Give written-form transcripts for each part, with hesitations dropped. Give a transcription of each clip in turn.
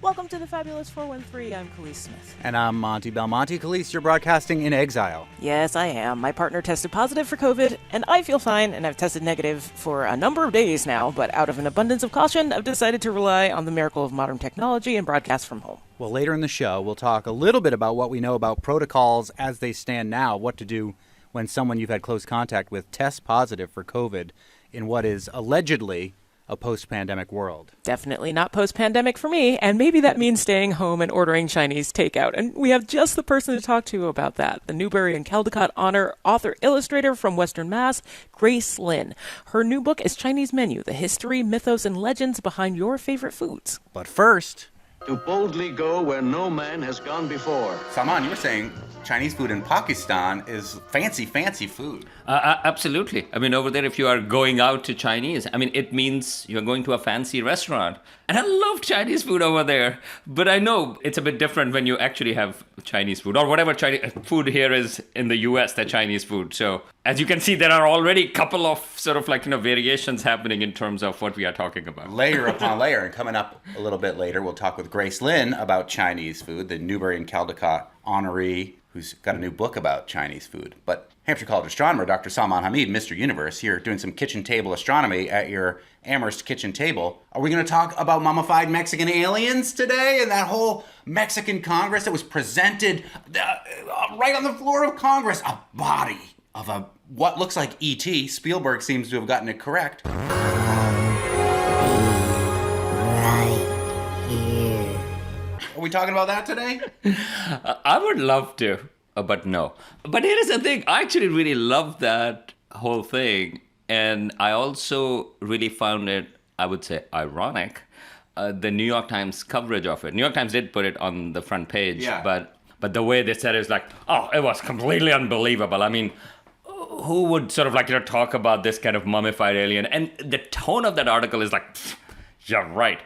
Welcome to the Fabulous 413. I'm Khalees Smith. And I'm Monte Belmonte. Khalees, you're broadcasting in exile. Yes, I am. My partner tested positive for COVID, and I feel fine, and I've tested negative for a number of days now, but out of an abundance of caution, I've decided to rely on the miracle of modern technology and broadcast from home. Well, later in the show, we'll talk a little bit about what we know about protocols as they stand now, what to do when someone you've had close contact with tests positive for COVID in what is allegedly a post-pandemic world. Definitely not post-pandemic for me, and maybe that means staying home and ordering Chinese takeout. And we have just the person to talk to about that, the Newbery and Caldecott Honor author-illustrator from Western Mass, Grace Lin. Her new book is Chinese Menu, the history, mythos, and legends behind your favorite foods. But first, to boldly go where no man has gone before. Salman, you were saying Chinese food in Pakistan is fancy food. Absolutely. I mean, over there, if you are going out to Chinese, I mean, it means you're going to a fancy restaurant. And I love Chinese food over there. But I know it's a bit different when you actually have Chinese food or whatever Chinese food here is in the US, the Chinese food. So as you can see, there are already a couple of sort of variations happening in terms of what we are talking about. Layer upon layer. And coming up a little bit later, we'll talk with Grace Lin about Chinese food, the Newbery and Caldecott honoree who's got a new book about Chinese food. But Hampshire College astronomer Dr. Salman Hamid, Mr. Universe, here doing some kitchen table astronomy at your Amherst kitchen table. Are we going to talk about mummified Mexican aliens today and that whole Mexican Congress that was presented right on the floor of Congress? A body of what looks like E.T. Spielberg seems to have gotten it correct. Are we talking about that today? I would love to, but no. But here is the thing. I actually really love that whole thing. And I also really found it, I would say, ironic, the New York Times coverage of it. New York Times did put it on the front page. Yeah. But the way they said it is like, oh, it was completely unbelievable. I mean, who would sort of talk about this kind of mummified alien? And the tone of that article is like, you're right.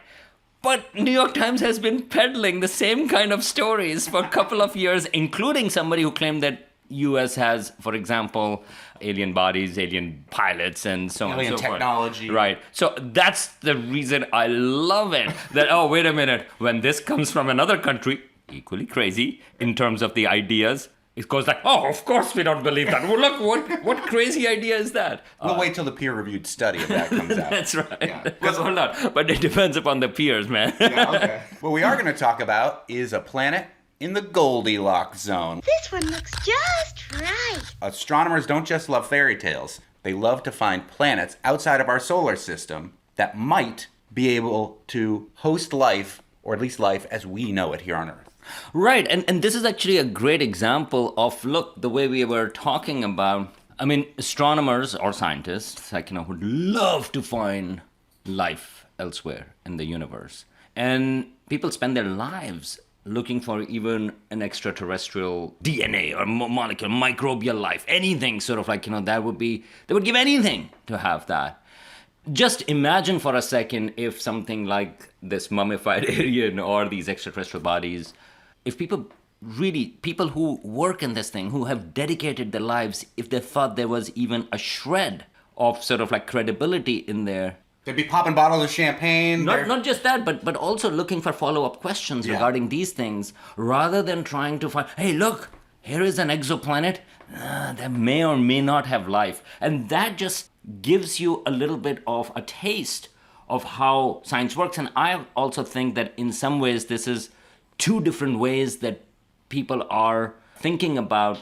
But New York Times has been peddling the same kind of stories for a couple of years, including somebody who claimed that U.S. has, for example, alien bodies, alien pilots, and so on and so forth. Alien technology. Right. So that's the reason I love it. That, oh, wait a minute. When this comes from another country, equally crazy in terms of the ideas, it goes like, oh, of course we don't believe that. Well, look, what crazy idea is that? We'll wait till the peer-reviewed study of that comes out. That's right. Yeah. Because hold on. But it depends upon the peers, man. Yeah, okay. What we are going to talk about is a planet in the Goldilocks zone. This one looks just right. Astronomers don't just love fairy tales. They love to find planets outside of our solar system that might be able to host life, or at least life as we know it here on Earth. Right, and this is actually a great example of, look, the way we were talking about, I mean, astronomers or scientists, would love to find life elsewhere in the universe. And people spend their lives looking for even an extraterrestrial DNA or molecule, microbial life, anything sort of they would give anything to have that. Just imagine for a second if something like this mummified alien or these extraterrestrial bodies, if people who work in this thing, who have dedicated their lives, if they thought there was even a shred of sort of credibility in there. They'd be popping bottles of champagne. Not just that, but also looking for follow-up questions regarding these things, rather than trying to find, hey, look, here is an exoplanet that may or may not have life. And that just gives you a little bit of a taste of how science works. And I also think that in some ways this is two different ways that people are thinking about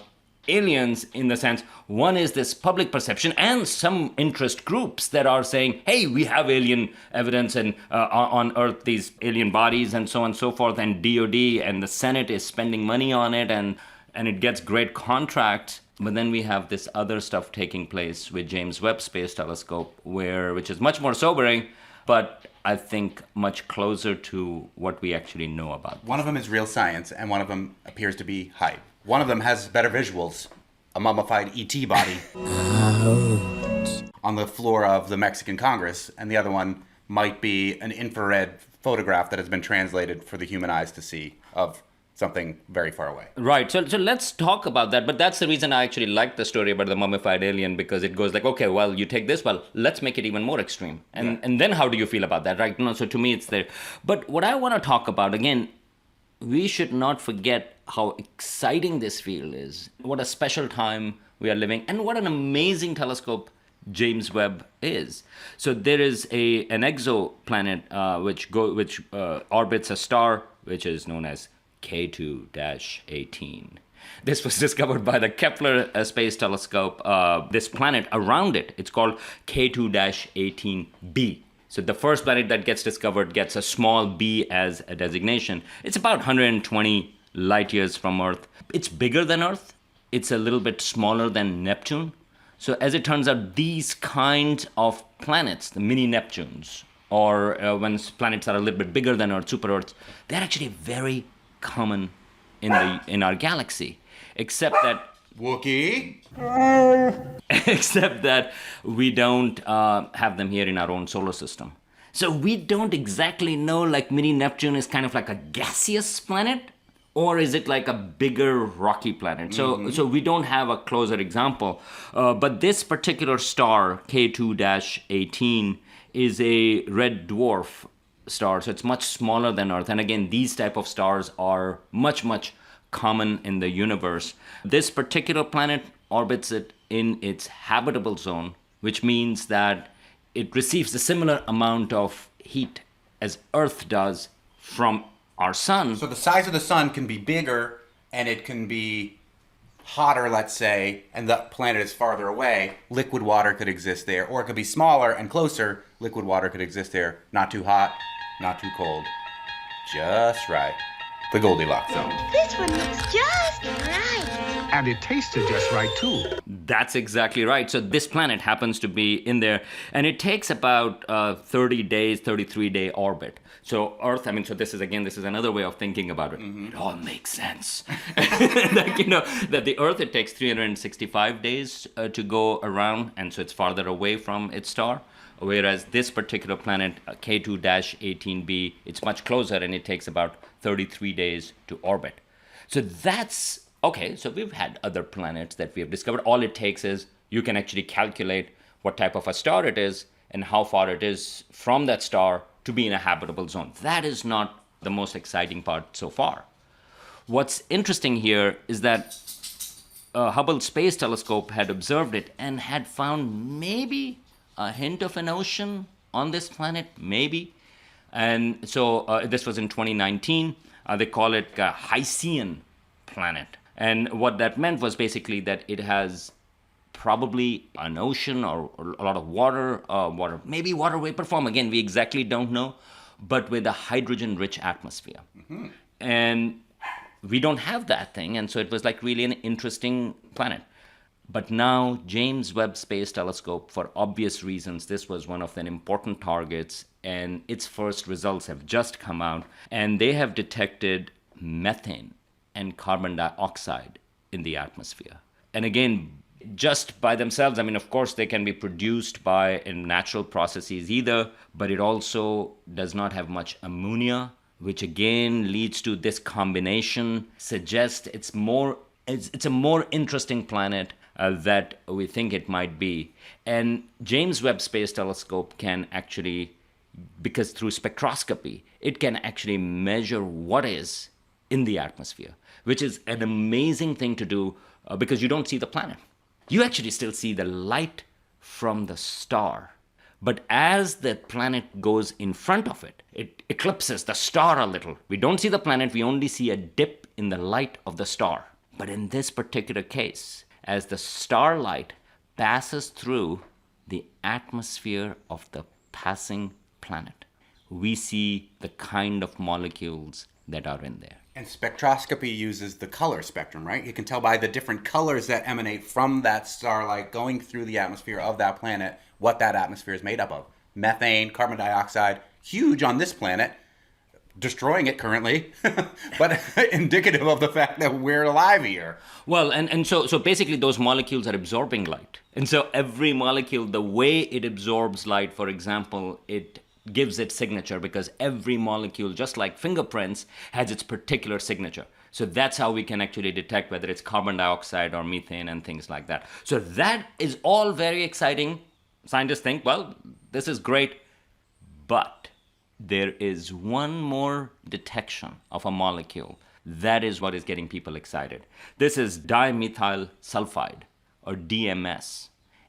aliens, in the sense, one is this public perception and some interest groups that are saying, hey, we have alien evidence and on Earth, these alien bodies and so on and so forth, and DOD and the Senate is spending money on it and it gets great contracts. But then we have this other stuff taking place with James Webb Space Telescope, which is much more sobering, but I think much closer to what we actually know about. One of them is real science, and one of them appears to be hype. One of them has better visuals, a mummified E.T. body on the floor of the Mexican Congress, and the other one might be an infrared photograph that has been translated for the human eyes to see of something very far away. Right. So let's talk about that. But that's the reason I actually like the story about the mummified alien, because it goes like, okay, well, you take this, well, let's make it even more extreme. And then how do you feel about that, right? So to me, it's there. But what I want to talk about, again, we should not forget how exciting this field is, what a special time we are living, and what an amazing telescope James Webb is. So there is an exoplanet which orbits a star which is known as K2-18. This was discovered by the Kepler Space Telescope. This planet around it, it's called K2-18b. So the first planet that gets discovered gets a small b as a designation. It's about 120 light years from Earth. It's bigger than Earth. It's a little bit smaller than Neptune. So as it turns out, these kinds of planets, the mini Neptunes, or when planets are a little bit bigger than Earth, super Earths, they're actually very common in our galaxy, except that Wookie? except that we don't have them here in our own solar system. So we don't exactly know, like mini Neptune is kind of like a gaseous planet, or is it like a bigger rocky planet? So we don't have a closer example. But this particular star, K2-18, is a red dwarf star, so it's much smaller than Earth. And again, these type of stars are much, much common in the universe. This particular planet orbits it in its habitable zone, which means that it receives a similar amount of heat as Earth does from our sun. So the size of the sun can be bigger and it can be hotter, let's say, and the planet is farther away. Liquid water could exist there. Or it could be smaller and closer. Liquid water could exist there. Not too hot, not too cold. Just right. The Goldilocks zone. This one looks just right. And it tasted just right, too. That's exactly right. So this planet happens to be in there, and it takes about 30 days, 33-day orbit. So Earth, so this is another way of thinking about it. It all makes sense. That the Earth, it takes 365 days to go around, and so it's farther away from its star. Whereas this particular planet, K2-18b, it's much closer, and it takes about 33 days to orbit. So that's okay. So we've had other planets that we have discovered. All it takes is you can actually calculate what type of a star it is and how far it is from that star to be in a habitable zone. That is not the most exciting part so far. What's interesting here is that Hubble Space Telescope had observed it and had found maybe a hint of an ocean on this planet, maybe. And so this was in 2019. They call it a Hycean planet. And what that meant was basically that it has probably an ocean or a lot of water, maybe water vapor form. Again, we exactly don't know, but with a hydrogen-rich atmosphere. And we don't have that thing, and so it was like really an interesting planet. But now, James Webb Space Telescope, for obvious reasons, this was one of the important targets, and its first results have just come out, and they have detected methane and carbon dioxide in the atmosphere. And again, just by themselves, of course, they can be produced by natural processes either, but it also does not have much ammonia, which again leads to this combination, suggests it's a more interesting planet that we think it might be. And James Webb Space Telescope can actually, because through spectroscopy, it can actually measure what is in the atmosphere, which is an amazing thing to do because you don't see the planet. You actually still see the light from the star. But as the planet goes in front of it, it eclipses the star a little. We don't see the planet, we only see a dip in the light of the star. But in this particular case, as the starlight passes through the atmosphere of the passing planet, we see the kind of molecules that are in there. And spectroscopy uses the color spectrum, right? You can tell by the different colors that emanate from that starlight going through the atmosphere of that planet what that atmosphere is made up of. Methane, carbon dioxide, huge on this planet, destroying it currently, but indicative of the fact that we're alive here. Well, and so basically those molecules are absorbing light. And so every molecule, the way it absorbs light, for example, it gives it signature, because every molecule, just like fingerprints, has its particular signature. So that's how we can actually detect whether it's carbon dioxide or methane and things like that. So that is all very exciting. Scientists think, well, this is great, but there is one more detection of a molecule. That is what is getting people excited. This is dimethyl sulfide, or DMS.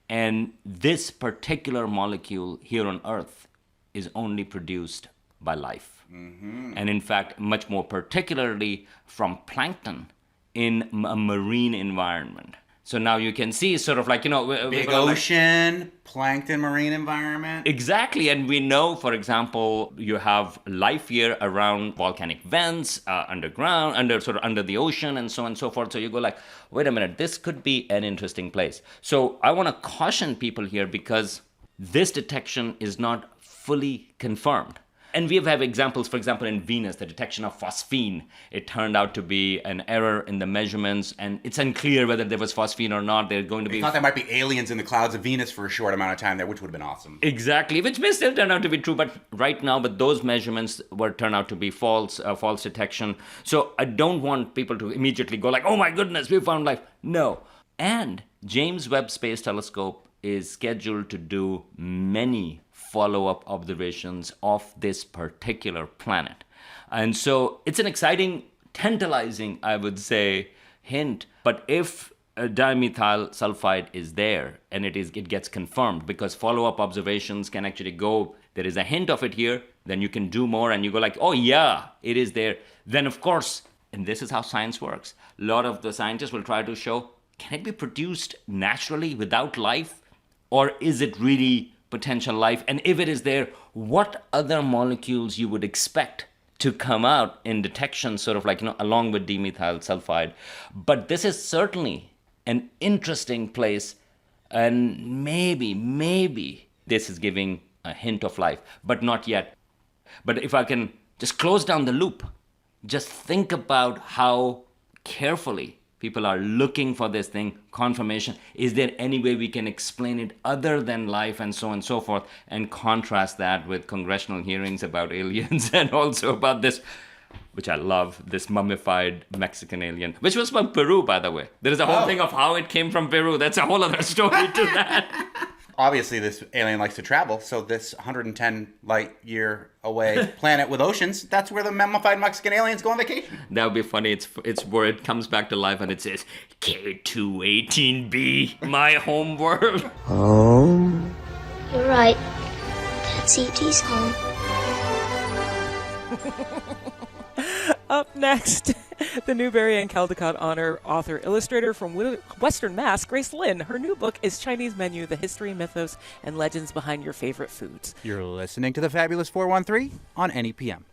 And this particular molecule here on Earth is only produced by life. And in fact, much more particularly from plankton in a marine environment. So now you can see sort of like, Big ocean, plankton, marine environment. Exactly, and we know, for example, you have life here around volcanic vents, underground, under the ocean, and so on and so forth. So you go like, wait a minute, this could be an interesting place. So I want to caution people here because this detection is not fully confirmed. And we have examples, for example, in Venus, the detection of phosphine. It turned out to be an error in the measurements, and it's unclear whether there was phosphine or not. They're going to be... I thought there might be aliens in the clouds of Venus for a short amount of time there, which would have been awesome. Exactly, which may still turn out to be true, but right now, but those measurements turned out to be false detection. So I don't want people to immediately go like, oh my goodness, we found life. No. And James Webb Space Telescope is scheduled to do many follow-up observations of this particular planet. And so it's an exciting, tantalizing, I would say, hint. But if dimethyl sulfide is there and it gets confirmed, because follow-up observations can actually go, there is a hint of it here, then you can do more and you go like, oh yeah, it is there. Then of course, and this is how science works, a lot of the scientists will try to show, can it be produced naturally without life? Or is it really potential life? And if it is there, what other molecules you would expect to come out in detection, sort of like, along with dimethyl sulfide. But this is certainly an interesting place, and maybe this is giving a hint of life, but not yet. But if I can just close down the loop, just think about how carefully people are looking for this thing, confirmation. Is there any way we can explain it other than life, and so on and so forth, and contrast that with congressional hearings about aliens and also about this, which I love, this mummified Mexican alien, which was from Peru, by the way. There is a whole thing of how it came from Peru. That's a whole other story to that. Obviously, this alien likes to travel, so this 110 light year away planet with oceans, that's where the mummified Mexican aliens go on vacation. That would be funny. It's where it comes back to life and it says, K218b, my home world. Home? You're right. That's E.T.'s home. Up next, the Newbery and Caldecott Honor author-illustrator from Western Mass, Grace Lin. Her new book is Chinese Menu, The History, Mythos, and Legends Behind Your Favorite Foods. You're listening to The Fabulous 413 on NEPM.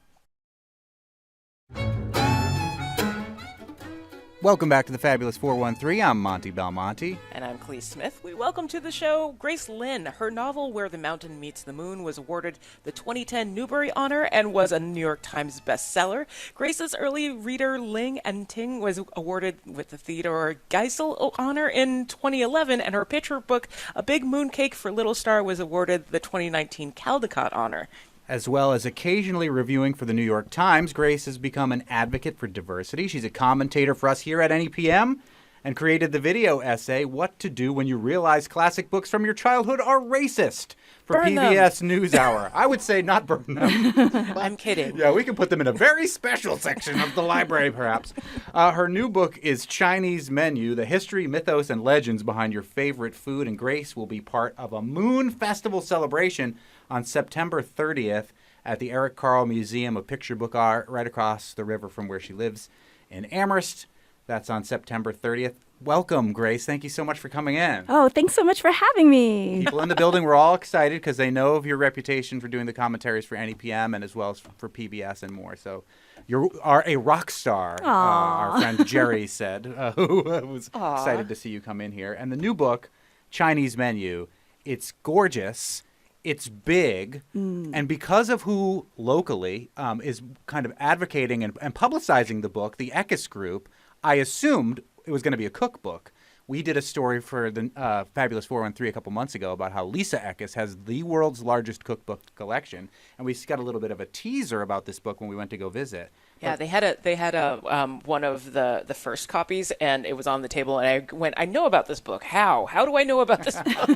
Welcome back to The Fabulous 413. I'm Monte Belmonte. And I'm Clee Smith. We welcome to the show Grace Lin. Her novel, Where the Mountain Meets the Moon, was awarded the 2010 Newbery Honor and was a New York Times bestseller. Grace's early reader, Ling and Ting, was awarded with the Theodore Geisel Honor in 2011, and her picture book, A Big Mooncake for Little Star, was awarded the 2019 Caldecott Honor. As well as occasionally reviewing for the New York Times, Grace has become an advocate for diversity. She's a commentator for us here at NEPM and created the video essay, What to Do When You Realize Classic Books from Your Childhood Are Racist, for Burn PBS them. NewsHour. I would say not burn them. I'm kidding. Yeah, we can put them in a very special section of the library, perhaps. Her new book is Chinese Menu, The History, Mythos, and Legends Behind Your Favorite Food, and Grace will be part of a Moon Festival celebration on September 30th at the Eric Carle Museum of Picture Book Art right across the river from where she lives in Amherst. That's on September 30th. Welcome, Grace. Thank you so much for coming in. Oh, thanks so much for having me. People in the building were all excited because they know of your reputation for doing the commentaries for NEPM and as well as for PBS and more. So you are a rock star, our friend Jerry said, who was excited to see you come in here. And the new book, Chinese Menu, it's gorgeous. It's big, and because of who locally is kind of advocating and publicizing the book, the Eschews Group, I assumed it was going to be a cookbook. We did a story for the Fabulous 413 a couple months ago about how Lisa Eckes has the world's largest cookbook collection, and we got a little bit of a teaser about this book when we went to go visit. Yeah, they had a one of the first copies, and it was on the table, and I went, I know about this book. How do I know about this book?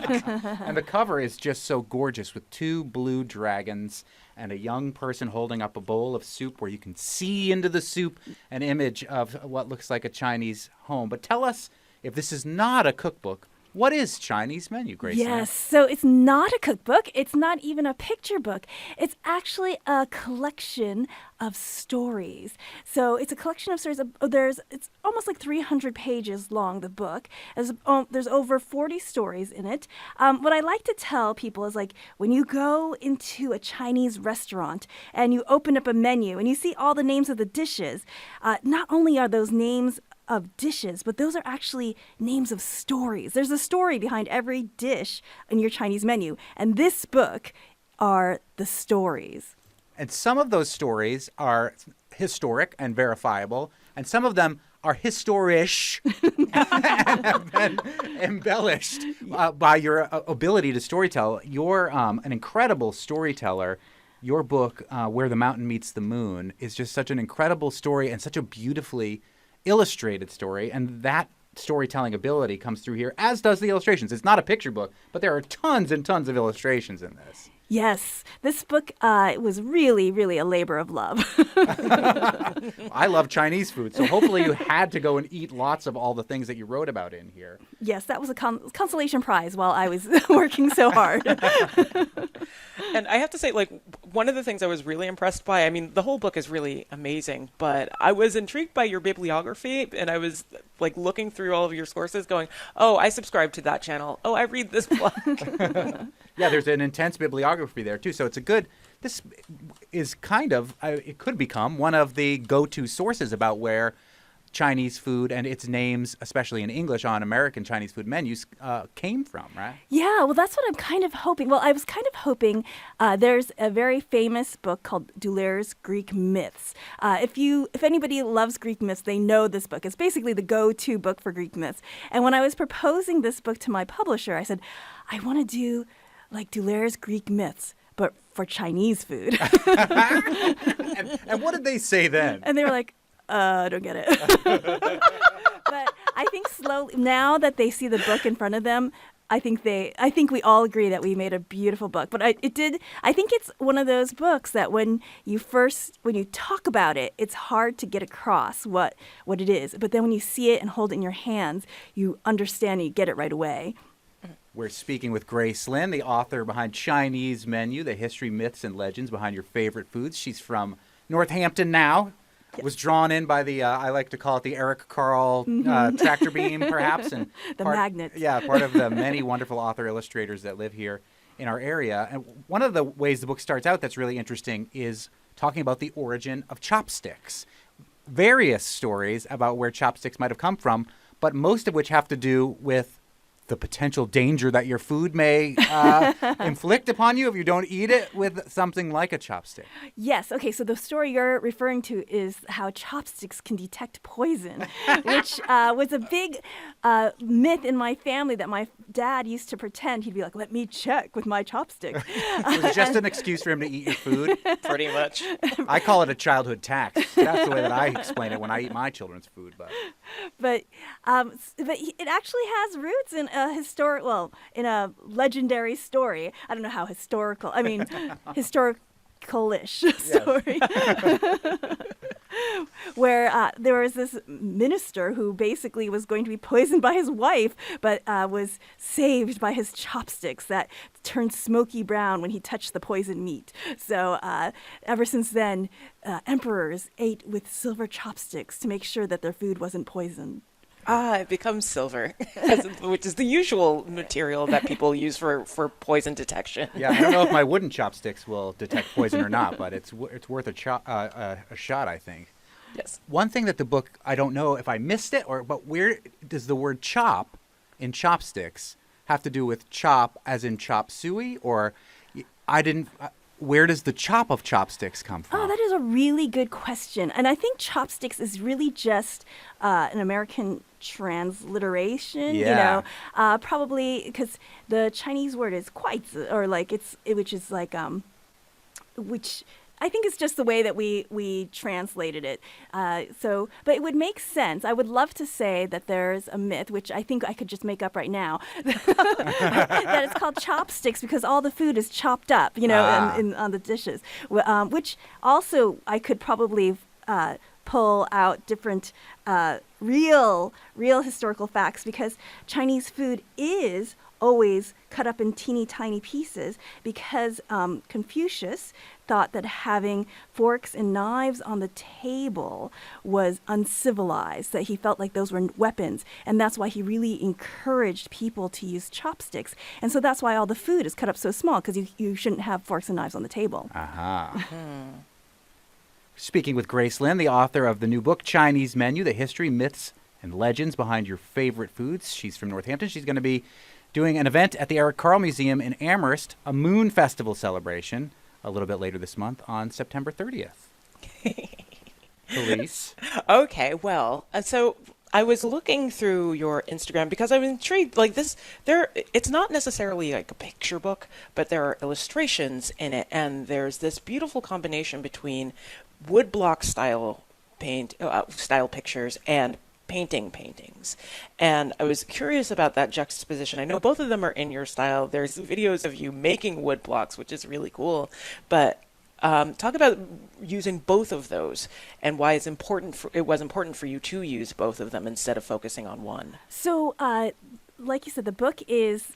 And the cover is just so gorgeous with two blue dragons and a young person holding up a bowl of soup where you can see into the soup an image of what looks like a Chinese home. But tell us, if this is not a cookbook, what is Chinese Menu, Grace? Yes, so it's not a cookbook. It's not even a picture book. It's actually a collection of stories. So it's a collection of stories. It's almost like 300 pages long, the book. There's over 40 stories in it. What I like to tell people is, like, when you go into a Chinese restaurant and you open up a menu and you see all the names of the dishes, not only are those names of dishes, but those are actually names of stories. There's a story behind every dish in your Chinese menu, and this book are the stories. And some of those stories are historic and verifiable, and some of them are historish and have been embellished by your ability to storytell. You're an incredible storyteller. Your book, Where the Mountain Meets the Moon, is just such an incredible story and such a beautifully illustrated story, and that storytelling ability comes through here, as does the illustrations. It's not a picture book, but there are tons and tons of illustrations in this. Yes, this book was really, really a labor of love. I love Chinese food, so hopefully you had to go and eat lots of all the things that you wrote about in here. Yes, that was a consolation prize while I was working so hard. And I have to say, like, one of the things I was really impressed by, I mean, the whole book is really amazing, but I was intrigued by your bibliography, and I was, like, looking through all of your sources going, oh, I subscribe to that channel. Oh, I read this blog. Yeah, there's an intense bibliography there, too. So this is kind of, it could become one of the go-to sources about where Chinese food and its names, especially in English on American Chinese food menus, came from, right? Yeah, well, that's what I'm kind of hoping. Well, I was kind of hoping there's a very famous book called Dulaire's Greek Myths. If anybody loves Greek myths, they know this book. It's basically the go-to book for Greek myths. And when I was proposing this book to my publisher, I said, I want to do like Dulaire's Greek Myths, but for Chinese food. and what did they say then? And they were like, I don't get it. But I think slowly, now that they see the book in front of them, I think we all agree that we made a beautiful book. But I think it's one of those books that when you talk about it, it's hard to get across what it is. But then when you see it and hold it in your hands, you understand and you get it right away. We're speaking with Grace Lin, the author behind Chinese Menu, the history, myths, and legends behind your favorite foods. She's from Northampton now. Yes. Was drawn in by the, I like to call it the Eric Carl tractor beam, perhaps. And magnet. Yeah, part of the many wonderful author-illustrators that live here in our area. And one of the ways the book starts out that's really interesting is talking about the origin of chopsticks. Various stories about where chopsticks might have come from, but most of which have to do with the potential danger that your food may inflict upon you if you don't eat it with something like a chopstick. Yes. Okay. So the story you're referring to is how chopsticks can detect poison, which was a big myth in my family that my dad used to pretend. He'd be like, let me check with my chopstick. It was just an excuse for him to eat your food? Pretty much. I call it a childhood tax. That's the way that I explain it when I eat my children's food. But it actually has roots in in a legendary story. I don't know how historical. I mean, historical-ish story. Where there was this minister who basically was going to be poisoned by his wife, but was saved by his chopsticks that turned smoky brown when he touched the poisoned meat. So ever since then, emperors ate with silver chopsticks to make sure that their food wasn't poisoned. It becomes silver, which is the usual material that people use for poison detection. Yeah, I don't know if my wooden chopsticks will detect poison or not, but it's worth a shot, I think. Yes. One thing that the book, I don't know if I missed it, but where does the word chop in chopsticks have to do with chop as in chop suey? Or where does the chop of chopsticks come from? Oh, that is a really good question. And I think chopsticks is really just an American transliteration, Yeah. probably because the Chinese word is quite, or like which is like, which I think it's just the way that we translated it. But it would make sense. I would love to say that there's a myth, which I think I could just make up right now, that it's called chopsticks because all the food is chopped up, on the dishes. Which also I could probably pull out different real historical facts because Chinese food is always cut up in teeny tiny pieces because Confucius thought that having forks and knives on the table was uncivilized, that he felt like those were weapons. And that's why he really encouraged people to use chopsticks. And so that's why all the food is cut up so small, because you shouldn't have forks and knives on the table. Speaking with Grace Lin, the author of the new book, Chinese Menu, The History, Myths, and Legends Behind Your Favorite Foods. She's from Northampton. She's going to be doing an event at the Eric Carle Museum in Amherst, a Moon Festival celebration, a little bit later this month on September 30th. Elise? Okay, well, so I was looking through your Instagram because I'm intrigued. Like this, it's not necessarily like a picture book, but there are illustrations in it, and there's this beautiful combination between woodblock style pictures and paintings. And I was curious about that juxtaposition. I know both of them are in your style. There's videos of you making wood blocks, which is really cool. But talk about using both of those and why it was important for you to use both of them instead of focusing on one. So, like you said, the book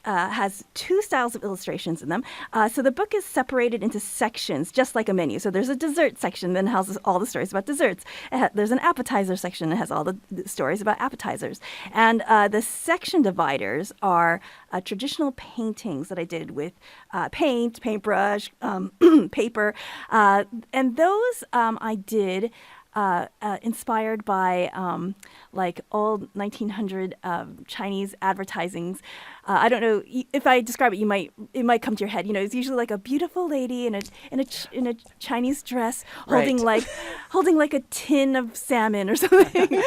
has two styles of illustrations in them. So the book is separated into sections, just like a menu. So there's a dessert section that houses all the stories about desserts. There's an appetizer section that has all the stories about appetizers. And the section dividers are traditional paintings that I did with paintbrush, paper. And those I did inspired by like old 1900 Chinese advertisings. I don't know if I describe it, it might come to your head. It's usually like a beautiful lady in a Chinese dress holding Right. like a tin of salmon or something.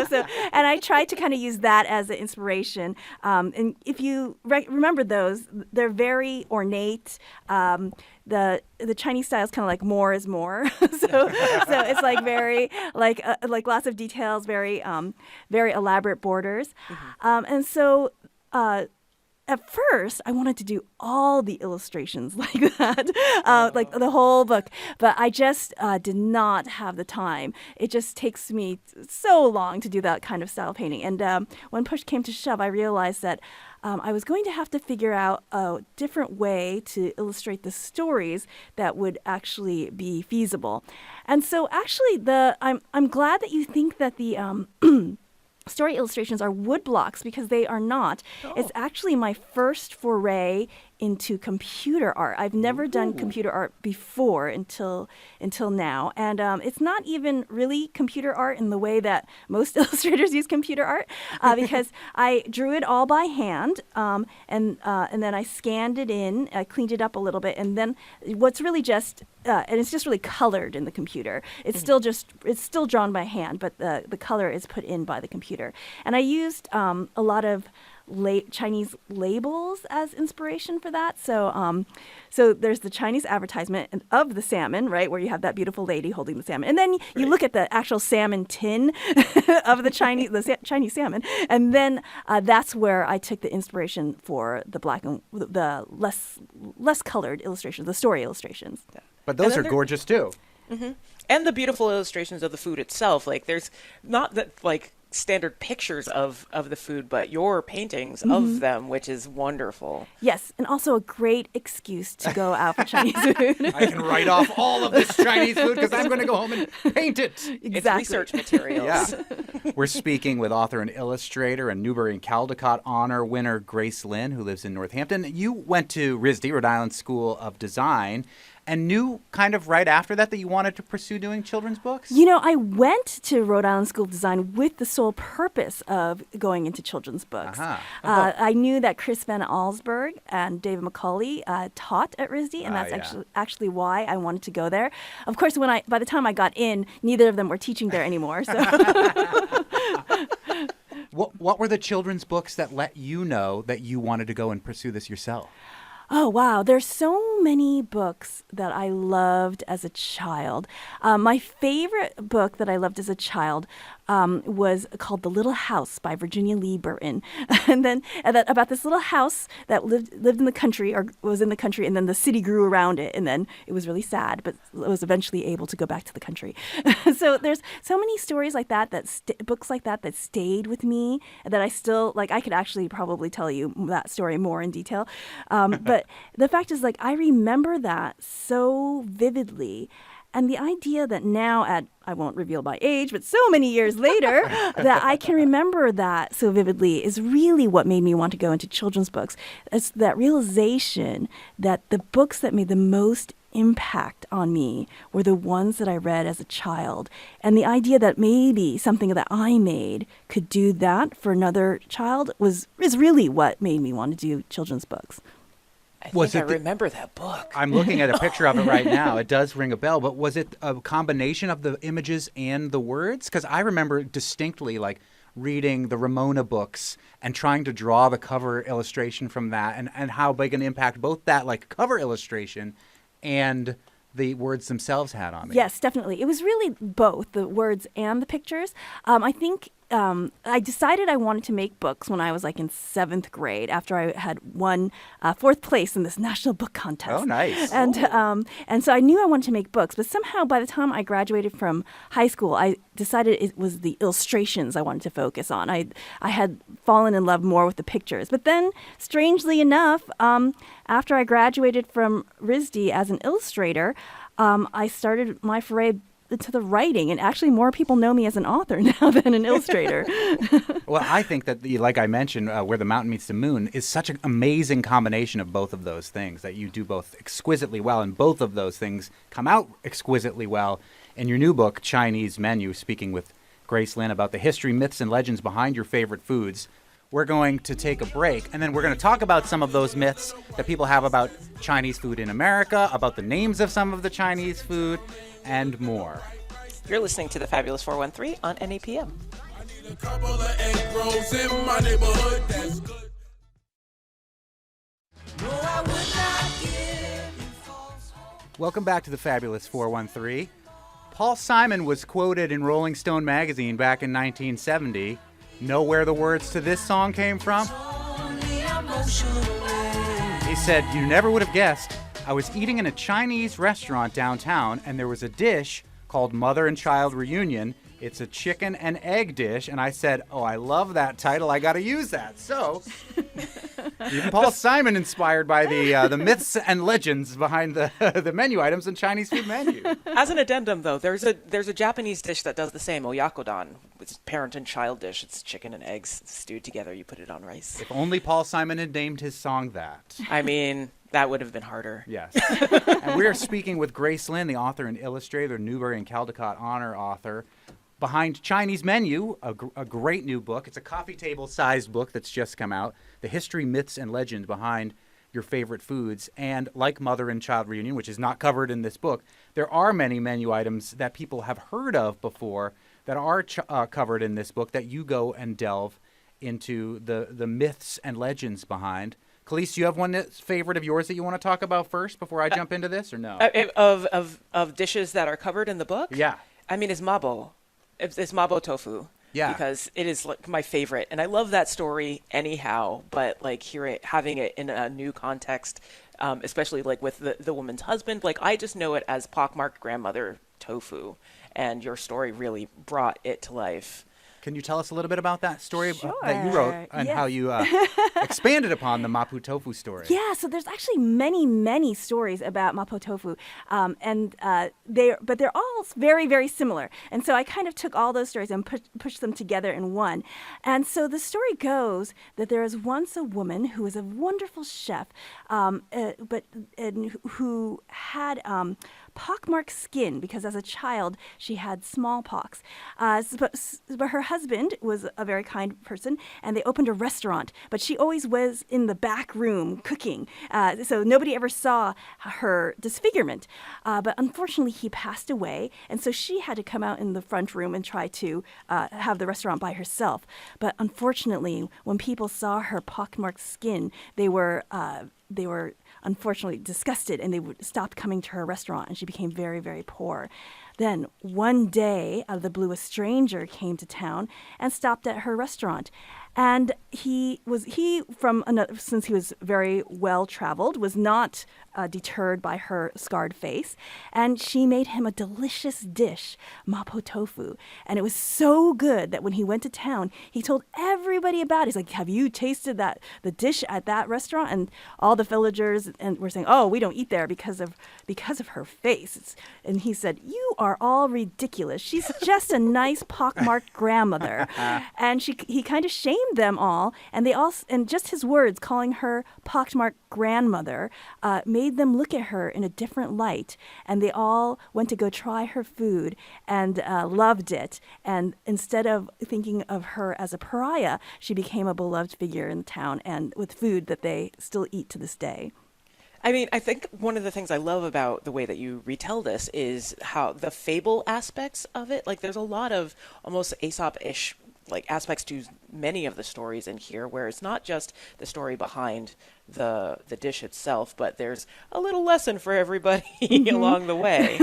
So and I tried to kind of use that as an inspiration. And if you remember those, they're very ornate. The Chinese style is kind of like more is more, so it's like very like lots of details, very elaborate borders, and so at first I wanted to do all the illustrations like that, like the whole book, but I just did not have the time. It just takes me so long to do that kind of style painting, and when push came to shove, I realized that I was going to have to figure out a different way to illustrate the stories that would actually be feasible. And so actually I'm glad that you think that the story illustrations are wood blocks, because they are not. Oh. It's actually my first foray into computer art. I've never done computer art before until now, and it's not even really computer art in the way that most illustrators use computer art, because I drew it all by hand, and then I scanned it in, I cleaned it up a little bit, and then what's really just and it's just really colored in the computer. It's still drawn by hand, but the color is put in by the computer. And I used a lot of Chinese labels as inspiration for that. So there's the Chinese advertisement of the salmon, right, where you have that beautiful lady holding the salmon, and then you look at the actual salmon tin of the Chinese salmon, and then that's where I took the inspiration for the less colored illustrations, the story illustrations. Yeah. But those are gorgeous too. Mm-hmm. And the beautiful illustrations of the food itself. Like there's not that like standard pictures of the food, but your paintings of them, which is wonderful. Yes, and also a great excuse to go out for Chinese food. I can write off all of this Chinese food because I'm going to go home and paint it. Exactly. It's research materials. Yeah. We're speaking with author and illustrator and Newbery and Caldecott Honor winner Grace Lin, who lives in Northampton. You went to RISD, Rhode Island School of Design, and knew kind of right after that you wanted to pursue doing children's books? I went to Rhode Island School of Design with the sole purpose of going into children's books. I knew that Chris Van Allsburg and David McCauley taught at RISD, and that's actually why I wanted to go there. Of course, by the time I got in, neither of them were teaching there anymore. So. What were the children's books that let you know that you wanted to go and pursue this yourself? Oh, wow. There's so many books that I loved as a child. My favorite book that I loved as a child was called The Little House by Virginia Lee Burton. About this little house that lived in the country, or was in the country, and then the city grew around it, and then it was really sad, but it was eventually able to go back to the country. So there's so many stories like that, books like that stayed with me, that I still, like, I could actually probably tell you that story more in detail. But the fact is, like, I remember that so vividly. And the idea that now I won't reveal my age, but so many years later, that I can remember that so vividly is really what made me want to go into children's books. It's that realization that the books that made the most impact on me were the ones that I read as a child. And the idea that maybe something that I made could do that for another child is really what made me want to do children's books. I remember that book. I'm looking at a picture of it right now. It does ring a bell, but was it a combination of the images and the words? Because I remember distinctly, like, reading the Ramona books and trying to draw the cover illustration from that, and how big an impact both that, like, cover illustration and the words themselves had on me. Yes, definitely. It was really both, the words and the pictures. I think I decided I wanted to make books when I was like in 7th grade, after I had won 4th place in this national book contest. Oh, nice. And so I knew I wanted to make books, but somehow by the time I graduated from high school, I decided it was the illustrations I wanted to focus on. I had fallen in love more with the pictures. But then, strangely enough, after I graduated from RISD as an illustrator, I started my foray to the writing, and actually more people know me as an author now than an illustrator. Well, I think that, like I mentioned, Where the Mountain Meets the Moon is such an amazing combination of both of those things, that you do both exquisitely well, and both of those things come out exquisitely well in your new book, Chinese Menu, speaking with Grace Lin about the history, myths, and legends behind your favorite foods. We're going to take a break, and then we're going to talk about some of those myths that people have about Chinese food in America, about the names of some of the Chinese food, and more. You're listening to the Fabulous 413 on NAPM. Welcome back to the Fabulous 413. Paul Simon was quoted in Rolling Stone magazine back in 1970. Know where the words to this song came from? He said, "You never would have guessed. I was eating in a Chinese restaurant downtown, and there was a dish called Mother and Child Reunion. It's a chicken and egg dish." And I said, "Oh, I love that title. I got to use that." So, even Paul Simon inspired by the myths and legends behind the menu items in Chinese food menu. As an addendum, though, there's a Japanese dish that does the same, oyakodon. It's parent and child dish. It's chicken and eggs stewed together. You put it on rice. If only Paul Simon had named his song that. I mean, that would have been harder. Yes. And we are speaking with Grace Lin, the author and illustrator, Newbery and Caldecott Honor author, behind Chinese Menu, a great new book. It's a coffee table-sized book that's just come out. The history, myths, and legends behind your favorite foods. And like Mother and Child Reunion, which is not covered in this book, there are many menu items that people have heard of before that are covered in this book that you go and delve into the myths and legends behind. Khalees, do you have one that's favorite of yours that you want to talk about first before I jump into this, or no? Of dishes that are covered in the book? Yeah. I mean, it's mabo. It's mabo tofu. Yeah. Because it is like my favorite. And I love that story anyhow, but like having it in a new context, especially like with the woman's husband, like I just know it as pockmarked grandmother tofu. And your story really brought it to life. Can you tell us a little bit about that story Sure. that you wrote and how you expanded upon the Mapo tofu story? Yeah, so there's actually many, many stories about Mapo tofu, but they're all very, very similar. And so I kind of took all those stories and pushed them together in one. And so the story goes that there was once a woman who was a wonderful chef, who had pockmarked skin because as a child she had smallpox. But her husband was a very kind person, and they opened a restaurant. But she always was in the back room cooking, so nobody ever saw her disfigurement. But unfortunately, he passed away, and so she had to come out in the front room and try to have the restaurant by herself. But unfortunately, when people saw her pockmarked skin, they were unfortunately disgusted, and they stopped coming to her restaurant, and she became very, very poor. Then one day, out of the blue, a stranger came to town and stopped at her restaurant. And since he was very well traveled, was not deterred by her scarred face, and she made him a delicious dish, mapo tofu, and it was so good that when he went to town, he told everybody about it. He's like, "Have you tasted the dish at that restaurant?" And all the villagers were saying, "Oh, we don't eat there because of her face." And he said, "You are all ridiculous. She's just a nice pockmarked grandmother," and he kind of shamed them all, and just his words calling her pockmarked grandmother made them look at her in a different light, and they all went to go try her food and loved it. And instead of thinking of her as a pariah, she became a beloved figure in town, and with food that they still eat to this day. I mean, I think one of the things I love about the way that you retell this is how the fable aspects of it, like there's a lot of almost Aesop-ish like aspects to many of the stories in here, where it's not just the story behind the dish itself, but there's a little lesson for everybody along the way.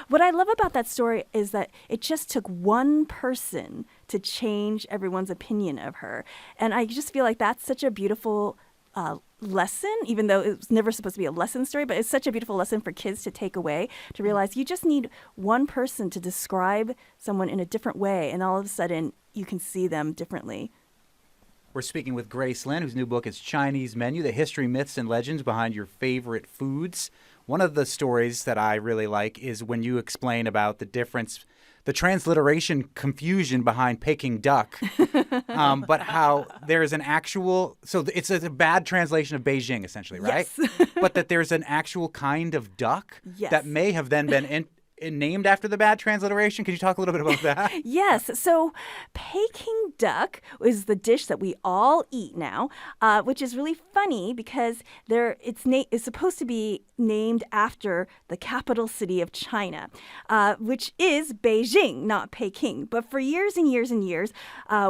What I love about that story is that it just took one person to change everyone's opinion of her. And I just feel like that's such a beautiful lesson, even though it was never supposed to be a lesson story, but it's such a beautiful lesson for kids to take away, to realize you just need one person to describe someone in a different way, and all of a sudden you can see them differently. We're speaking with Grace Lin, whose new book is Chinese Menu, The History, Myths, and Legends Behind Your Favorite Foods. One of the stories that I really like is when you explain about the difference, the transliteration confusion behind Peking duck, but how there is an actual, so it's a bad translation of Beijing, essentially, right? Yes. But that there's an actual kind of duck Yes. that may have then been named after the bad transliteration. Could you talk a little bit about that? Yes. So Peking duck is the dish that we all eat now, which is really funny because it's supposed to be named after the capital city of China, which is Beijing, not Peking. But for years and years and years,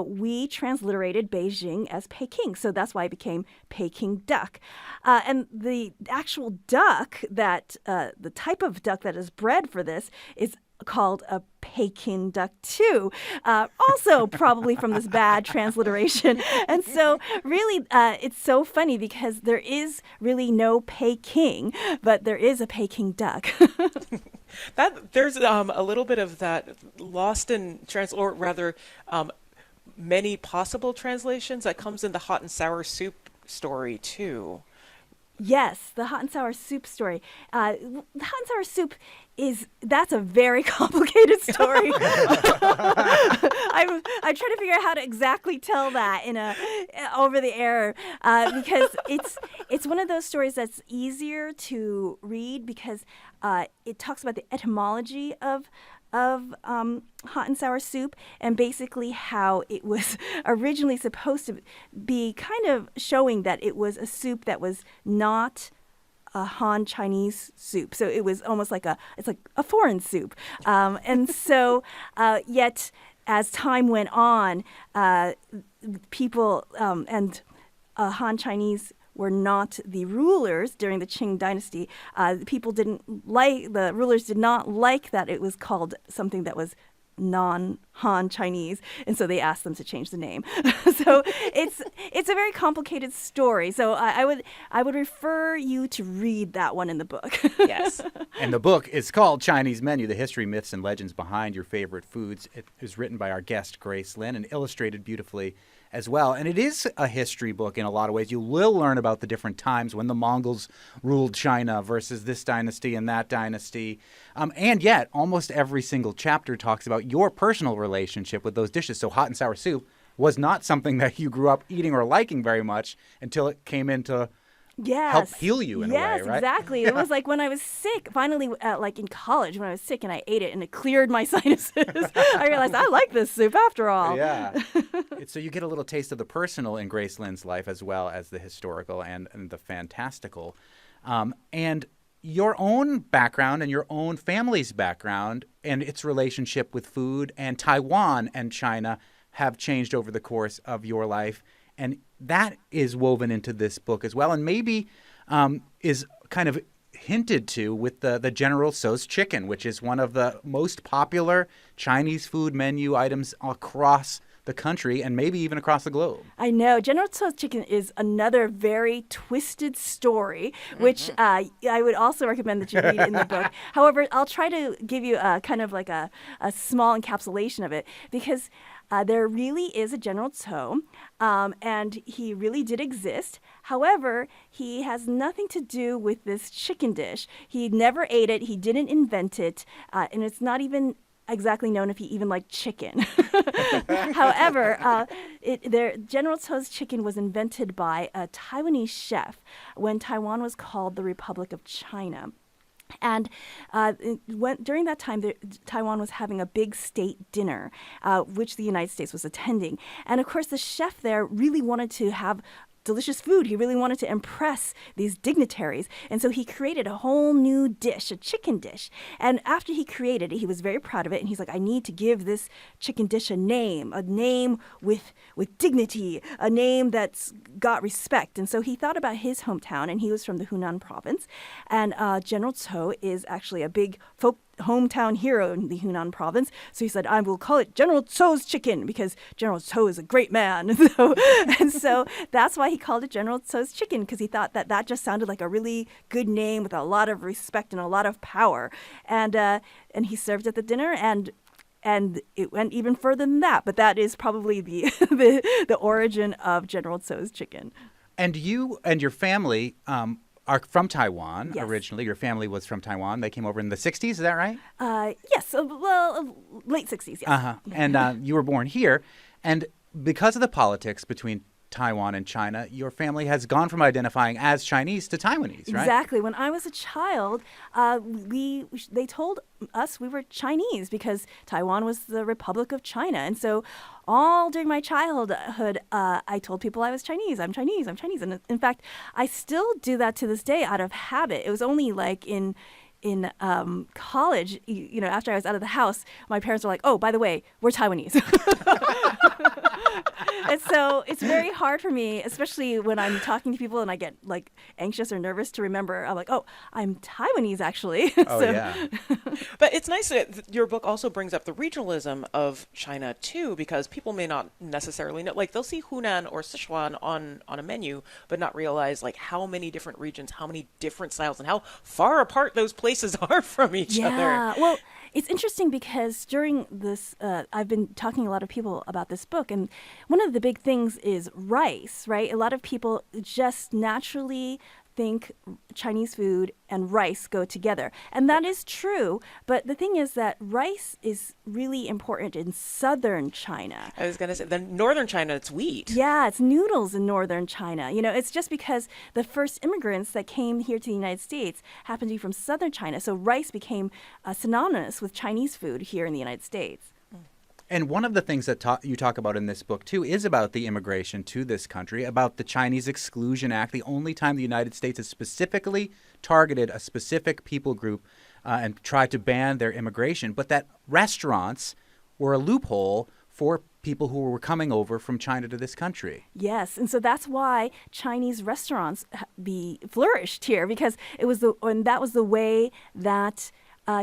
we transliterated Beijing as Peking. So that's why it became Peking duck. And the actual duck the type of duck that is bred for this is called a Peking duck too, also probably from this bad transliteration. And so really it's so funny because there is really no Peking, but there is a Peking duck. There's a little bit of that lost in or rather many possible translations that comes in the hot and sour soup story too. Yes, the hot and sour soup story. The hot and sour soup that's a very complicated story. I try to figure out how to exactly tell that over the air because it's one of those stories that's easier to read because it talks about the etymology of hot and sour soup, and basically how it was originally supposed to be kind of showing that it was a soup that was not a Han Chinese soup. So it was almost like it's like a foreign soup. And so yet as time went on, people and Han Chinese were not the rulers during the Qing dynasty. The rulers did not like that it was called something that was non-Han Chinese, and so they asked them to change the name. So it's a very complicated story. So I would refer you to read that one in the book. Yes. And the book is called Chinese Menu, The History, Myths, and Legends Behind Your Favorite Foods. It is written by our guest, Grace Lin, and illustrated beautifully as well. And it is a history book in a lot of ways. You will learn about the different times when the Mongols ruled China versus this dynasty and that dynasty. And yet, almost every single chapter talks about your personal relationship with those dishes. So hot and sour soup was not something that you grew up eating or liking very much until it came into help heal you in a way, right? Yes, exactly. It was like when I was sick, finally, like in college, when I was sick and I ate it and it cleared my sinuses, I realized I like this soup after all. Yeah. So you get a little taste of the personal in Grace Lin's life as well as the historical and the fantastical. And your own background and your own family's background and its relationship with food and Taiwan and China have changed over the course of your life. And that is woven into this book as well, and maybe is kind of hinted to with the General Tso's chicken, which is one of the most popular Chinese food menu items across the country and maybe even across the globe. I know. General Tso's chicken is another very twisted story, which I would also recommend that you read in the book. However, I'll try to give you kind of like a small encapsulation of it because there really is a General Tso, and he really did exist. However, he has nothing to do with this chicken dish. He never ate it. He didn't invent it, and it's not even exactly known if he even liked chicken. However, General Tso's chicken was invented by a Taiwanese chef when Taiwan was called the Republic of China. And during that time, Taiwan was having a big state dinner, which the United States was attending. And of course, the chef there really wanted to have delicious food. He really wanted to impress these dignitaries. And so he created a whole new dish, a chicken dish. And after he created it, he was very proud of it. And he's like, I need to give this chicken dish a name with dignity, a name that's got respect. And so he thought about his hometown, and he was from the Hunan province. And General Tso is actually a big hometown hero in the Hunan province. So he said, I will call it General Tso's chicken because General Tso is a great man. And so that's why he called it General Tso's chicken, because he thought that just sounded like a really good name with a lot of respect and a lot of power. And he served at the dinner, and it went even further than that. But that is probably the origin of General Tso's chicken. And you and your family are from Taiwan originally. Your family was from Taiwan. They came over in the 60s, is that right? Yes, late 60s, yes. Uh-huh. And you were born here. And because of the politics between Taiwan and China, your family has gone from identifying as Chinese to Taiwanese, right? Exactly. When I was a child, they told us we were Chinese because Taiwan was the Republic of China. And so all during my childhood, I told people I was Chinese. I'm Chinese. I'm Chinese. And in fact, I still do that to this day out of habit. It was only like in college, after I was out of the house, my parents were like, oh, by the way, we're Taiwanese. And so it's very hard for me, especially when I'm talking to people and I get like anxious or nervous to remember. I'm like, oh, I'm Taiwanese actually. Oh, yeah. But it's nice that your book also brings up the regionalism of China too, because people may not necessarily know, like they'll see Hunan or Sichuan on a menu, but not realize like how many different regions, how many different styles, and how far apart those places are from each other. Yeah, well, it's interesting because during this, I've been talking to a lot of people about this book, and one of the big things is rice, right? A lot of people just naturally think Chinese food and rice go together. And that is true. But the thing is that rice is really important in southern China. I was going to say, then northern China, it's wheat. Yeah, it's noodles in northern China. It's just because the first immigrants that came here to the United States happened to be from southern China. So rice became synonymous with Chinese food here in the United States. And one of the things that you talk about in this book, too, is about the immigration to this country, about the Chinese Exclusion Act, the only time the United States has specifically targeted a specific people group and tried to ban their immigration, but that restaurants were a loophole for people who were coming over from China to this country. Yes, and so that's why Chinese restaurants flourished here, because that was the way that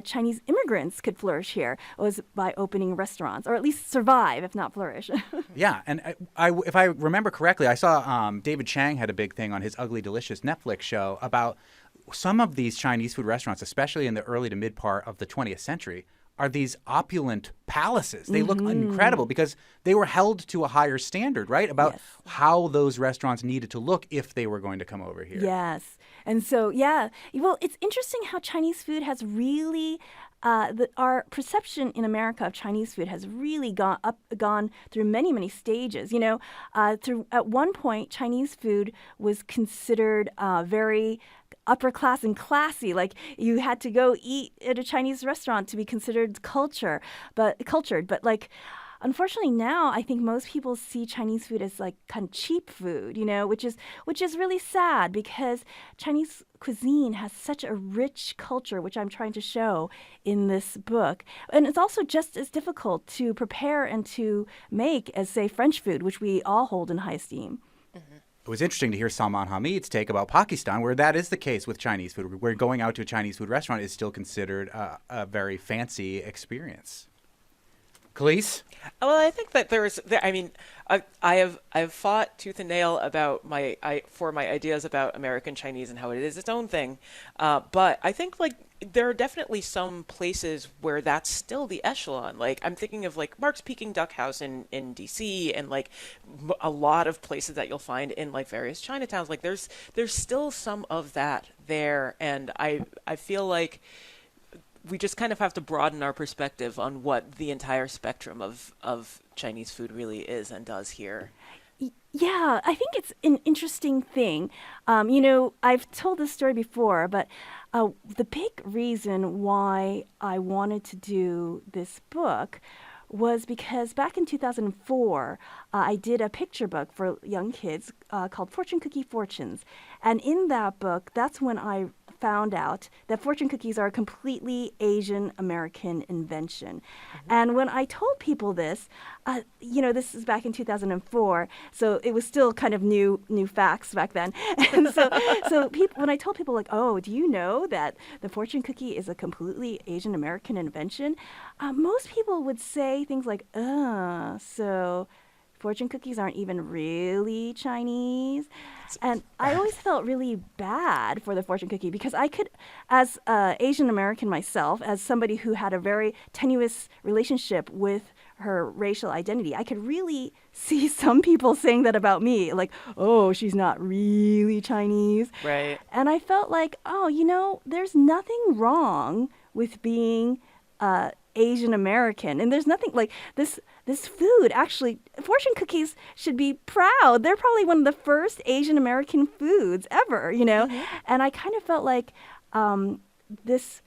Chinese immigrants could flourish here, was by opening restaurants, or at least survive, if not flourish. Yeah, and if I remember correctly, I saw David Chang had a big thing on his Ugly Delicious Netflix show about some of these Chinese food restaurants, especially in the early to mid part of the 20th century, are these opulent palaces. They look incredible because they were held to a higher standard, right? About how those restaurants needed to look if they were going to come over here. Yes. And so, yeah, well, it's interesting how Chinese food has really our perception in America of Chinese food has really gone through many, many stages. You know, at one point, Chinese food was considered very upper class and classy. Like you had to go eat at a Chinese restaurant to be considered cultured. But like, unfortunately now, I think most people see Chinese food as like kind of cheap food, you know, which is really sad because Chinese cuisine has such a rich culture, which I'm trying to show in this book. And it's also just as difficult to prepare and to make as, say, French food, which we all hold in high esteem. It was interesting to hear Salman Hamid's take about Pakistan, where that is the case with Chinese food, where going out to a Chinese food restaurant is still considered a very fancy experience. Khalees? Well, I think that I have fought tooth and nail about for my ideas about American Chinese and how it is its own thing. But I think like there are definitely some places where that's still the echelon. Like I'm thinking of like Mark's Peking Duck House in DC, and like a lot of places that you'll find in like various Chinatowns. Like there's still some of that there, and I feel like we just kind of have to broaden our perspective on what the entire spectrum of Chinese food really is and does here. Yeah, I think it's an interesting thing. You know, I've told this story before, but the big reason why I wanted to do this book was because back in 2004, I did a picture book for young kids called Fortune Cookie Fortunes. And in that book, that's when I found out that fortune cookies are a completely Asian American invention. And when I told people this, you know, this is back in 2004, so it was still kind of new facts back then. And so people, when I told people like, oh, do you know that the fortune cookie is a completely Asian American invention? Most people would say things like, so fortune cookies aren't even really Chinese. And I always felt really bad for the fortune cookie because I could, as Asian American myself, as somebody who had a very tenuous relationship with her racial identity, I could really see some people saying that about me, like, oh, she's not really Chinese. Right. And I felt like, oh, you know, there's nothing wrong with being Asian American. And there's nothing like this food, actually, fortune cookies should be proud. They're probably one of the first Asian American foods ever, you know? Mm-hmm. And I kind of felt like this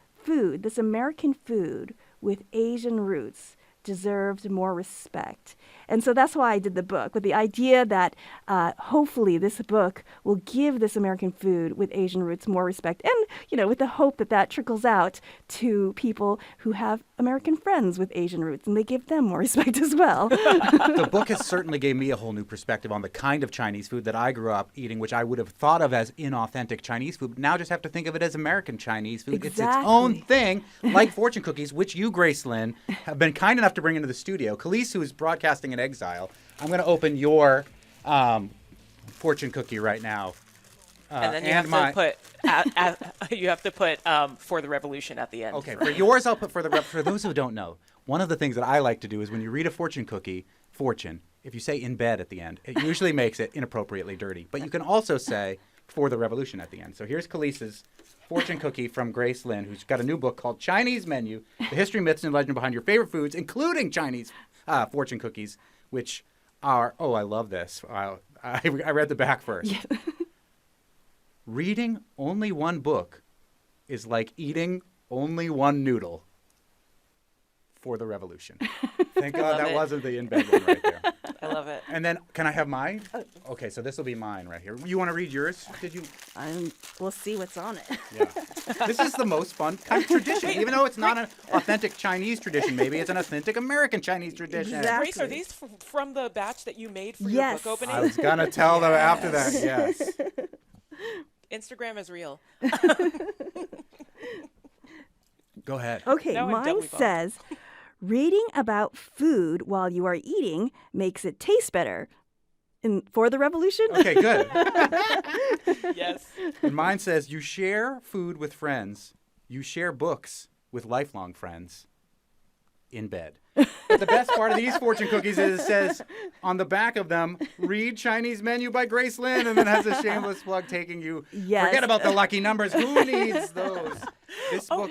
American food with Asian roots deserved more respect. And so that's why I did the book, with the idea that hopefully this book will give this American food with Asian roots more respect. And, you know, with the hope that that trickles out to people who have American friends with Asian roots and they give them more respect as well. The book has certainly gave me a whole new perspective on the kind of Chinese food that I grew up eating, which I would have thought of as inauthentic Chinese food. Now just have to think of it as American Chinese food. Exactly. It's its own thing, like fortune cookies, which you, Grace Lin, have been kind enough to bring into the studio. Khalees, who is broadcasting in exile, I'm going to open your fortune cookie right now. And then you have to put for the revolution at the end. Okay, for yours I'll put for those who don't know, one of the things that I like to do is when you read a fortune cookie, if you say in bed at the end, it usually makes it inappropriately dirty. But you can also say for the revolution at the end. So here's Khalees's fortune cookie from Grace Lin, who's got a new book called Chinese Menu, The History, Myths, and Legend Behind Your Favorite Foods, including Chinese fortune cookies, which are, oh, I love this. I read the back first. Yeah. Reading only one book is like eating only one noodle for the revolution. Thank God that wasn't the in-bed one right there. I love it. And then, can I have mine? Okay, so this will be mine right here. You want to read yours? Did you? We'll see what's on it. Yeah. This is the most fun kind of tradition. Even though it's not an authentic Chinese tradition, maybe it's an authentic American Chinese tradition. Exactly. Grace, are these from the batch that you made for your book opening? I was going to tell them after that, yes. Instagram is real. Go ahead. Okay, mine says, reading about food while you are eating makes it taste better. For the revolution? Okay, good. Yes. And mine says, you share food with friends. You share books with lifelong friends in bed. But the best part of these fortune cookies is it says on the back of them, read Chinese Menu by Grace Lin, and then has a shameless plug taking you. Yes. Forget about the lucky numbers. Who needs those? This book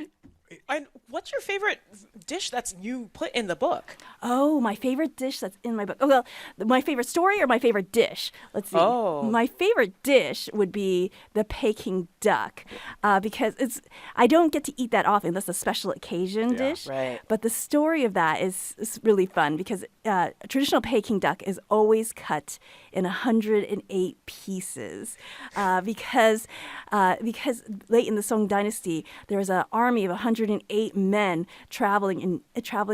And what's your favorite dish that's you put in the book? Oh, my favorite dish that's in my book. Oh, well, my favorite story or my favorite dish? Let's see. Oh. My favorite dish would be the Peking duck because I don't get to eat that often. That's a special occasion dish. Right. But the story of that is really fun because traditional Peking duck is always cut in 108 pieces because late in the Song Dynasty, there was an army of 108 men traveling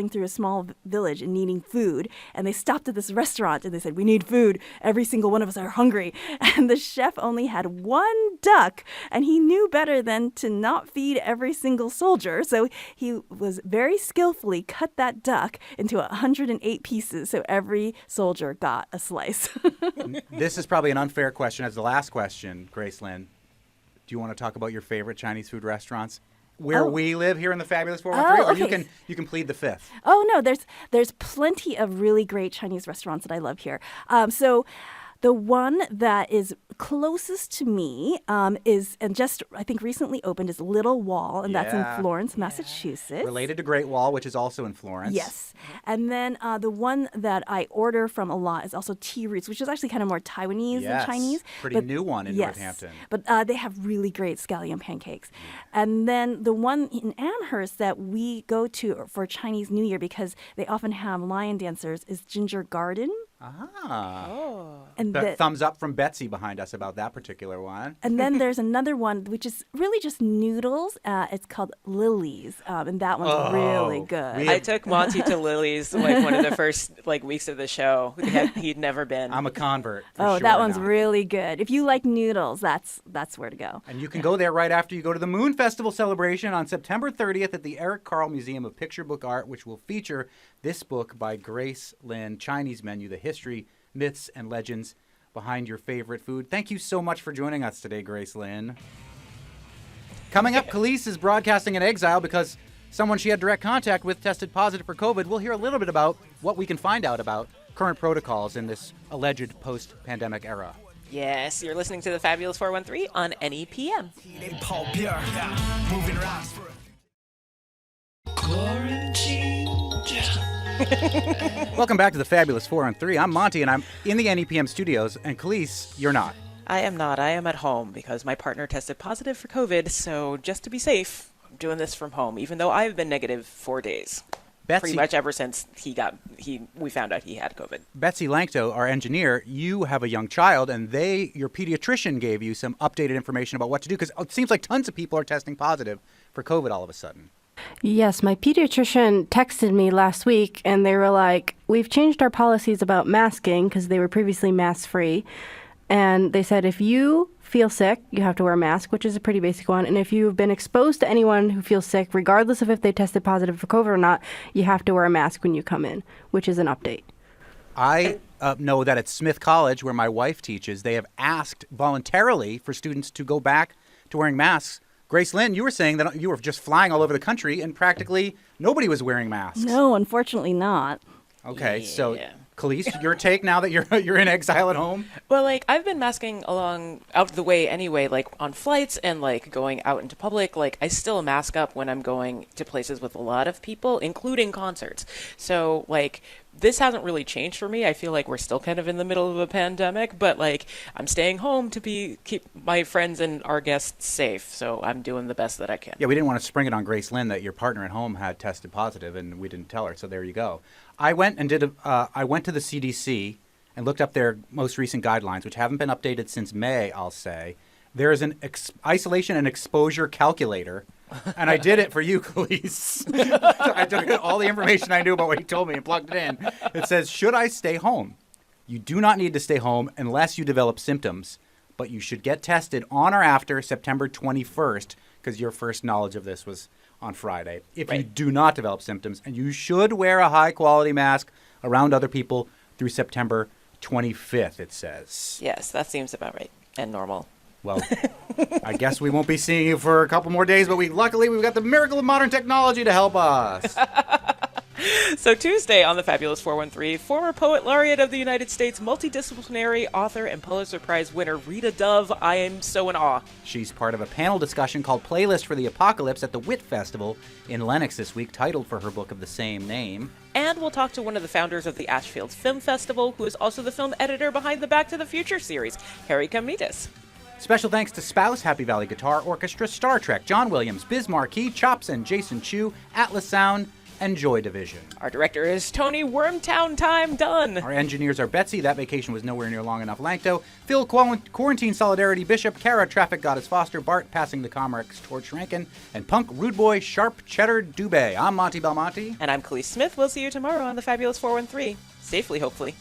through a small village and needing food. And they stopped at this restaurant and they said, "We need food. Every single one of us are hungry." And the chef only had one duck, and he knew better than to not feed every single soldier. So he was very skillfully cut that duck into 108 pieces so every soldier got a slice. This is probably an unfair question as the last question, Grace Lin. Do you want to talk about your favorite Chinese food restaurants where we live here in the Fabulous 413? Oh, okay. Or you can plead the fifth. Oh no, there's plenty of really great Chinese restaurants that I love here. So the one that is closest to me is, and just I think recently opened, is Little Wall, and that's in Florence, Massachusetts. Related to Great Wall, which is also in Florence. Yes. And then the one that I order from a lot is also Tea Roots, which is actually kind of more Taiwanese than Chinese. Pretty new one in Northampton. But they have really great scallion pancakes. And then the one in Amherst that we go to for Chinese New Year, because they often have lion dancers, is Ginger Garden. And thumbs up from Betsy behind us about that particular one. And then there's another one which is really just noodles. It's called Lily's, and that one's really good. I took Monte to Lily's like one of the first weeks of the show. He'd never been. I'm a convert. That one's really good. If you like noodles, that's where to go. And you can go there right after you go to the Moon Festival celebration on September 30th at the Eric Carle Museum of Picture Book Art, which will feature this book by Grace Lin, Chinese Menu, The History, Myths, and Legends Behind Your Favorite Food. Thank you so much for joining us today, Grace Lin. Coming up, Khalees is broadcasting in exile because someone she had direct contact with tested positive for COVID. We'll hear a little bit about what we can find out about current protocols in this alleged post-pandemic era. Yes, you're listening to the Fabulous 413 on NEPM. Welcome back to the Fabulous 413. I'm Monte, and I'm in the NEPM studios. And Khalees, you're not. I am not. I am at home because my partner tested positive for COVID. So just to be safe, I'm doing this from home, even though I've been negative 4 days. Betsy, pretty much ever since we found out he had COVID. Betsy Lankto, our engineer, you have a young child, and your pediatrician gave you some updated information about what to do, because it seems like tons of people are testing positive for COVID all of a sudden. Yes, my pediatrician texted me last week, and they were like, "We've changed our policies about masking because they were previously mask-free." And they said, if you feel sick, you have to wear a mask, which is a pretty basic one. And if you've been exposed to anyone who feels sick, regardless of if they tested positive for COVID or not, you have to wear a mask when you come in, which is an update. I know that at Smith College, where my wife teaches, they have asked voluntarily for students to go back to wearing masks. Grace Lin, you were saying that you were just flying all over the country and practically nobody was wearing masks. No, unfortunately not. Okay, so Khalees, your take now that you're in exile at home? Well, I've been masking out the way anyway, on flights and going out into public. I still mask up when I'm going to places with a lot of people, including concerts. So this hasn't really changed for me. I feel like we're still kind of in the middle of a pandemic, but I'm staying home to keep my friends and our guests safe. So I'm doing the best that I can. Yeah, we didn't want to spring it on Grace Lin that your partner at home had tested positive, and we didn't tell her. So there you go. I went to the CDC and looked up their most recent guidelines, which haven't been updated since May, I'll say. There is an isolation and exposure calculator, and I did it for you, Khalees. I took all the information I knew about what he told me and plugged it in. It says, should I stay home? You do not need to stay home unless you develop symptoms, but you should get tested on or after September 21st, because your first knowledge of this was on Friday, if you do not develop symptoms, and you should wear a high-quality mask around other people through September 25th, it says. Yes, that seems about right and normal. Well, I guess we won't be seeing you for a couple more days, but luckily we've got the miracle of modern technology to help us. So Tuesday on the Fabulous 413, former Poet Laureate of the United States, multidisciplinary author and Pulitzer Prize winner Rita Dove, I am so in awe. She's part of a panel discussion called Playlist for the Apocalypse at the Wit Festival in Lenox this week, titled for her book of the same name. And we'll talk to one of the founders of the Ashfield Film Festival, who is also the film editor behind the Back to the Future series, Harry Kamitas. Special thanks to Spouse, Happy Valley Guitar Orchestra, Star Trek, John Williams, Biz Marquee, Chops and Jason Chu, Atlas Sound, and Joy Division. Our director is Tony Wormtown Time Dunn. Our engineers are Betsy, That Vacation Was Nowhere Near Long Enough Langto, Phil Quarantine Solidarity Bishop, Kara Traffic Goddess Foster, Bart Passing the Comrex Torch Rankin, and Punk Rude Boy Sharp Cheddar Dubé. I'm Monte Belmonte. And I'm Khalees Smith. We'll see you tomorrow on the Fabulous 413. Safely, hopefully.